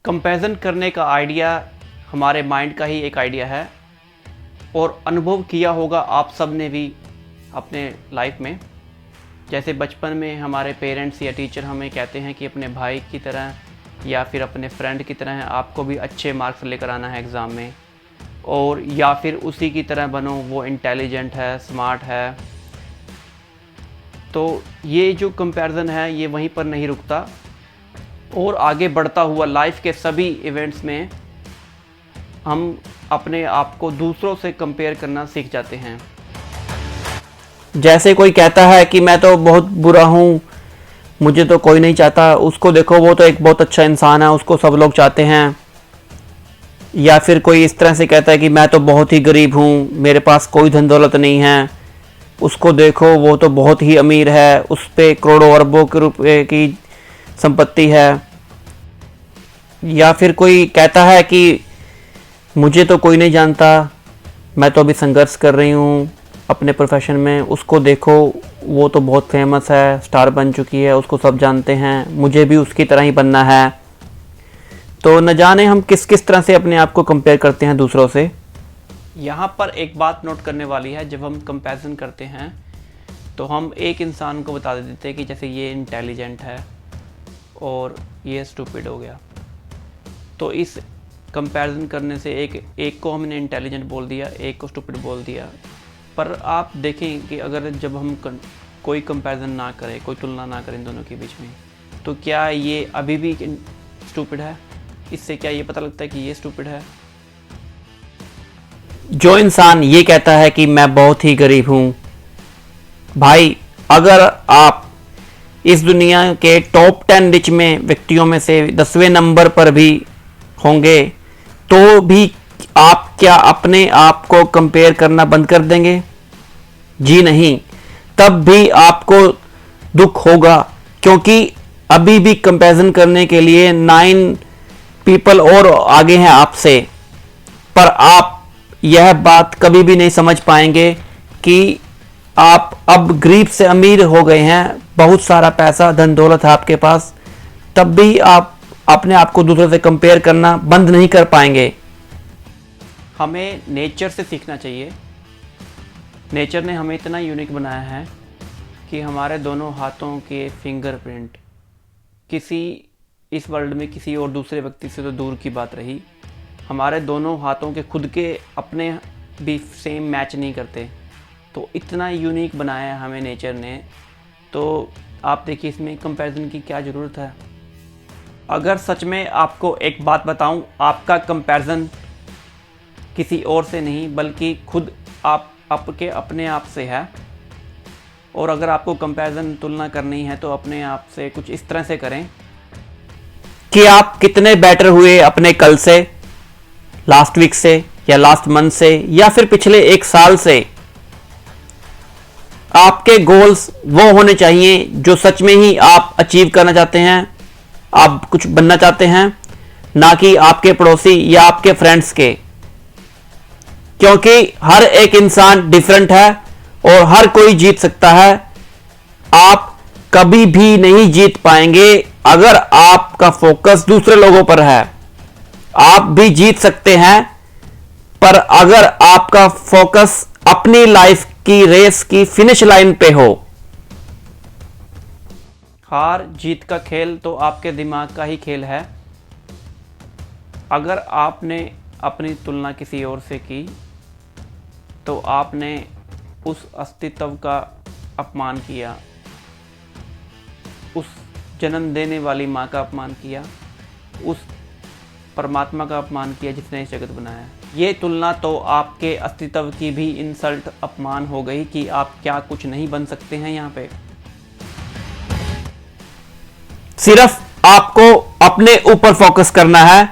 Comparison करने का idea हमारे माइंड का ही एक आइडिया है और अनुभव किया होगा आप सब ने भी अपने लाइफ में। जैसे बचपन में हमारे पेरेंट्स या टीचर हमें कहते हैं कि अपने भाई की तरह या फिर अपने फ्रेंड की तरह आपको भी अच्छे मार्क्स लेकर आना है एग्ज़ाम में, और या फिर उसी की तरह बनो, वो इंटेलिजेंट है, स्मार्ट है। तो ये जो कंपैरिजन है ये वहीं पर नहीं रुकता और आगे बढ़ता हुआ लाइफ के सभी इवेंट्स में हम अपने आप को दूसरों से कंपेयर करना सीख जाते हैं। जैसे कोई कहता है कि मैं तो बहुत बुरा हूँ, मुझे तो कोई नहीं चाहता, उसको देखो वो तो एक बहुत अच्छा इंसान है, उसको सब लोग चाहते हैं। या फिर कोई इस तरह से कहता है कि मैं तो बहुत ही गरीब हूँ, मेरे पास कोई धन दौलत नहीं है, उसको देखो वो तो बहुत ही अमीर है, उस पर करोड़ों अरबों के रुपए की संपत्ति है। या फिर कोई कहता है कि मुझे तो कोई नहीं जानता, मैं तो अभी संघर्ष कर रही हूँ अपने प्रोफेशन में, उसको देखो वो तो बहुत फेमस है, स्टार बन चुकी है, उसको सब जानते हैं, मुझे भी उसकी तरह ही बनना है। तो न जाने हम किस किस तरह से अपने आप को कंपेयर करते हैं दूसरों से। यहाँ पर एक बात नोट करने वाली है, जब हम कंपैरिजन करते हैं तो हम एक इंसान को बता देते हैं कि जैसे ये इंटेलिजेंट है और ये स्टूपिड हो गया। तो इस कंपैरिजन करने से एक को हमने इंटेलिजेंट बोल दिया, एक को स्टूपिड बोल दिया। पर आप देखें कि अगर जब हम कोई कंपैरिजन ना करें, कोई तुलना ना करें दोनों के बीच में, तो क्या ये अभी भी स्टूपिड है? इससे क्या ये पता लगता है कि ये स्टूपिड है? जो इंसान ये कहता है कि मैं बहुत ही गरीब हूँ, भाई अगर आप इस दुनिया के टॉप 10 रिच में व्यक्तियों में से 10वें नंबर पर भी होंगे तो भी आप क्या अपने आप को कंपेयर करना बंद कर देंगे? जी नहीं, तब भी आपको दुख होगा, क्योंकि अभी भी कंपैरिजन करने के लिए 9 पीपल और आगे हैं आपसे। पर आप यह बात कभी भी नहीं समझ पाएंगे कि आप अब गरीब से अमीर हो गए हैं, बहुत सारा पैसा धन दौलत है आपके पास, तब भी आप अपने आप को दूसरों से कंपेयर करना बंद नहीं कर पाएंगे। हमें नेचर से सीखना चाहिए। नेचर ने हमें इतना यूनिक बनाया है कि हमारे दोनों हाथों के फिंगरप्रिंट किसी इस वर्ल्ड में किसी और दूसरे व्यक्ति से तो दूर की बात रही, हमारे दोनों हाथों के खुद के अपने भी सेम मैच नहीं करते। तो इतना यूनिक बनाया है हमें नेचर ने। तो आप देखिए इसमें कंपैरिजन की क्या ज़रूरत है। अगर सच में आपको एक बात बताऊं, आपका कंपैरिजन किसी और से नहीं बल्कि खुद आपके अपने आप से है। और अगर आपको कंपैरिजन तुलना करनी है तो अपने आप से कुछ इस तरह से करें कि आप कितने बेटर हुए अपने कल से, लास्ट वीक से, या लास्ट मंथ से, या फिर पिछले 1 साल से। आपके गोल्स वो होने चाहिए जो सच में ही आप अचीव करना चाहते हैं, आप कुछ बनना चाहते हैं, ना कि आपके पड़ोसी या आपके फ्रेंड्स के। क्योंकि हर एक इंसान डिफरेंट है और हर कोई जीत सकता है। आप कभी भी नहीं जीत पाएंगे अगर आपका फोकस दूसरे लोगों पर है। आप भी जीत सकते हैं, पर अगर आपका फोकस अपनी लाइफ की रेस की फिनिश लाइन पे हो। हार जीत का खेल तो आपके दिमाग का ही खेल है। अगर आपने अपनी तुलना किसी और से की तो आपने उस अस्तित्व का अपमान किया, उस जन्म देने वाली माँ का अपमान किया, उस परमात्मा का अपमान किया जिसने इस जगत बनाया। ये तुलना तो आपके अस्तित्व की भी इंसल्ट, अपमान हो गई कि आप क्या कुछ नहीं बन सकते हैं यहाँ पे। सिर्फ आपको अपने ऊपर फोकस करना है,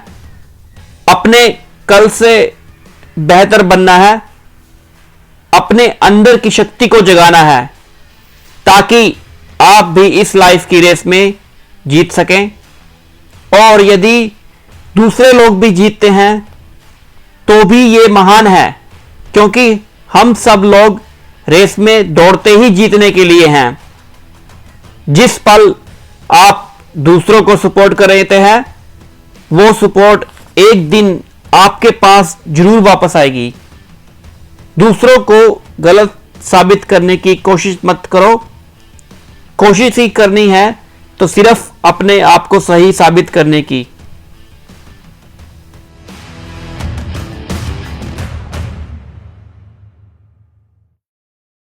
अपने कल से बेहतर बनना है, अपने अंदर की शक्ति को जगाना है, ताकि आप भी इस लाइफ की रेस में जीत सकें। और यदि दूसरे लोग भी जीतते हैं तो भी ये महान है, क्योंकि हम सब लोग रेस में दौड़ते ही जीतने के लिए हैं। जिस पल आप दूसरों को सपोर्ट कर रहे हैं वो सपोर्ट एक दिन आपके पास जरूर वापस आएगी। दूसरों को गलत साबित करने की कोशिश मत करो। कोशिश ही करनी है तो सिर्फ अपने आप को सही साबित करने की।